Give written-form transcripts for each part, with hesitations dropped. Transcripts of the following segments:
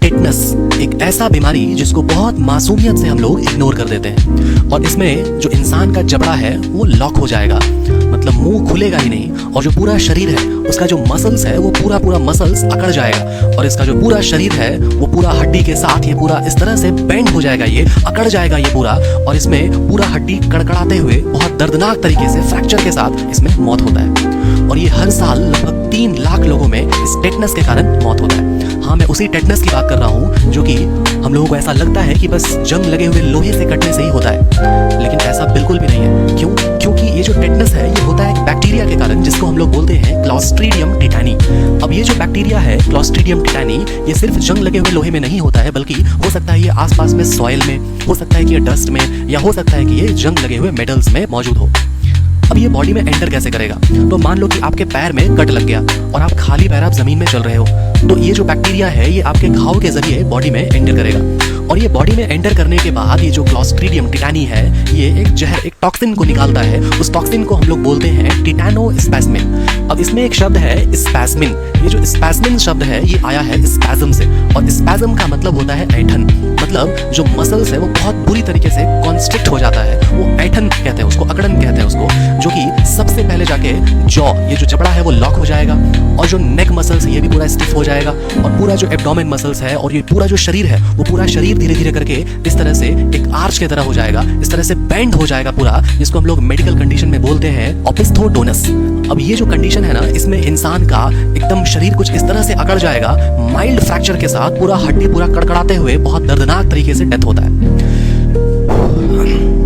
Tetanus एक ऐसा बीमारी जिसको बहुत मासूमियत से हम लोग इग्नोर कर देते हैं और इसमें जो इंसान का जबड़ा है वो लॉक हो जाएगा, मतलब मुंह खुलेगा ही नहीं और जो पूरा शरीर है उसका जो मसल्स है वो पूरा मसल्स अकड़ जाएगा और इसका जो पूरा शरीर है वो पूरा हड्डी के साथ ये पूरा इस तरह से बेंड हो जाएगा, ये अकड़ जाएगा ये पूरा, और इसमें पूरा हड्डी कड़कड़ाते हुए बहुत दर्दनाक तरीके से फ्रैक्चर के साथ इसमें मौत होता है। और ये हर साल लगभग 3 लाख लोगों में इस टेटनस के कारण मौत होता है। हाँ, मैं उसी टेटनस की बात कर रहा हूँ जो कि हम लोगों को ऐसा लगता है कि बस जंग लगे हुए लोहे से कटने से ही होता है, लेकिन ऐसा बिल्कुल भी नहीं है। क्यों? क्योंकि ये जो टेटनस है ये होता है एक बैक्टीरिया के कारण जिसको हम लोग बोलते हैं क्लॉस्ट्रीडियम टिटानी। अब ये जो बैक्टीरिया है क्लॉस्ट्रीडियम टिटानी ये सिर्फ जंग लगे हुए लोहे में नहीं होता है, बल्कि हो सकता है ये आसपास में सॉइल में, हो सकता है कि ये डस्ट में, या हो सकता है कि ये जंग लगे हुए मेटल्स में मौजूद हो। अब ये बॉडी में एंटर कैसे करेगा? तो मान लो कि आपके पैर में कट लग गया और आप खाली पैर आप जमीन में चल रहे हो, तो ये जो बैक्टीरिया है ये आपके घाव के जरिए बॉडी में एंटर करेगा और ये बॉडी में एंटर करने के बाद ये जो क्लॉस्ट्रीडियम टिटानी है ये एक जहर, एक टॉक्सिन को निकालता है। उस टॉक्सिन को हम लोग बोलते हैं टिटानोस्पैस्मिन। अब इसमें एक शब्द है स्पैस्मिन। ये जो स्पैस्मिन शब्द है ये आया है स्पैज्म से, और स्पैज्म का मतलब होता है ऐंठन। मतलब जो मसल्स है वो बहुत बुरी तरीके से कॉन्स्ट्रिक्ट हो जाता है, वो ऐंठन कहते हैं उसको, अकड़न कहते हैं उसको, जो कि सबसे पहले जाके जॉ, ये जो जबड़ा है वो लॉक हो जाएगा और जो नेक मसल्स है ये भी पूरा स्टिफ हो जाएगा और पूरा जो एब्डोमेन मसल्स है और ये पूरा जो शरीर है वो पूरा शरीर धीरे धीरे करके इस तरह से एक आर्च की तरह हो जाएगा, इस तरह से बेंड हो जाएगा पूरा, जिसको हम लोग मेडिकल कंडीशन में बोलते हैं ओपिस्थोडोनस। अब ये जो कंडीशन है ना, इसमें इंसान का एकदम शरीर कुछ इस तरह से अकड़ जाएगा, माइल्ड फ्रैक्चर के साथ पूरा हड्डी पूरा कड़कड़ाते हुए बहुत दर्दनाक तरीके से डेथ होता है।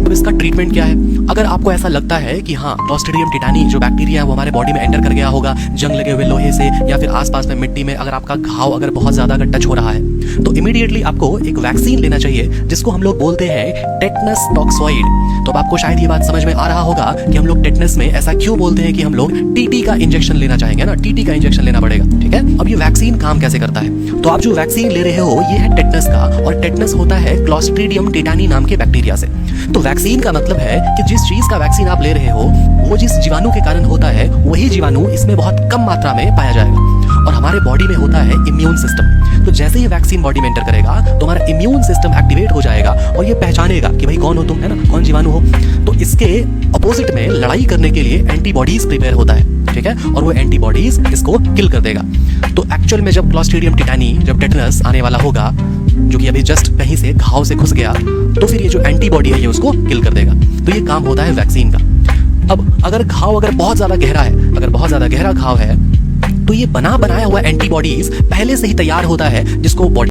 तो इसका ट्रीटमेंट क्या है? अगर आपको ऐसा लगता है कि हाँ क्लॉस्ट्रीडियम टिटानी जो बैक्टीरिया है वो हमारे बॉडी में एंटर कर गया होगा जंग लगे हुए लोहे से या फिर आसपास में मिट्टी में, अगर आपका घाव अगर बहुत ज्यादा अगर टच हो रहा है तो इमीडिएटली आपको एक वैक्सीन लेना चाहिए जिसको हम लोग बोलते हैं टेटनस टॉक्सॉइड। तो अब आपको शायद ये बात समझ में आ रहा होगा कि हम लोग टेटनस में ऐसा क्यों बोलते हैं कि हम लोग टीटी का इंजेक्शन लेना चाहेंगे ना, टीटी का इंजेक्शन लेना पड़ेगा, ठीक है। अब ये वैक्सीन काम कैसे करता है? तो आप जो वैक्सीन ले रहे हो ये है टेटनस का, और टेटनस होता है क्लॉस्ट्रीडियम टिटानी नाम के बैक्टीरिया से। तो वैक्सीन का मतलब है कि जिस चीज का वैक्सीन आप ले रहे हो वो जिस जीवाणु के कारण होता है वही जीवाणु इसमें बहुत कम मात्रा में पाया जाएगा, और हमारे बॉडी में होता है इम्यून सिस्टम। तो जैसे ही वैक्सीन बॉडी में एंटर करेगा तो हमारा इम्यून सिस्टम एक्टिवेट हो जाएगा और ये पहचानेगा कि भाई कौन हो तुम, है ना, कौन जीवाणु हो। तो इसके अपोजिट में लड़ाई करने के लिए एंटीबॉडीज प्रिपेयर होता है, ठीक है, और वो एंटीबॉडीज इसको किल कर देगा। तो एक्चुअल में जब क्लॉस्ट्रीडियम टिटानी, जब टेटनस आने वाला होगा जो कि अभी जस्ट कहीं से घाव से घुस गया, तो फिर ये जो एंटीबॉडी है ये उसको किल कर देगा। तो ये काम होता है वैक्सीन का। अब अगर घाव अगर बहुत ज्यादा गहरा है, अगर बहुत ज्यादा गहरा घाव है, तो ये बना बनाया हुआ एंटीबॉडीज पहले से ही तैयार होता है जिसको बॉडी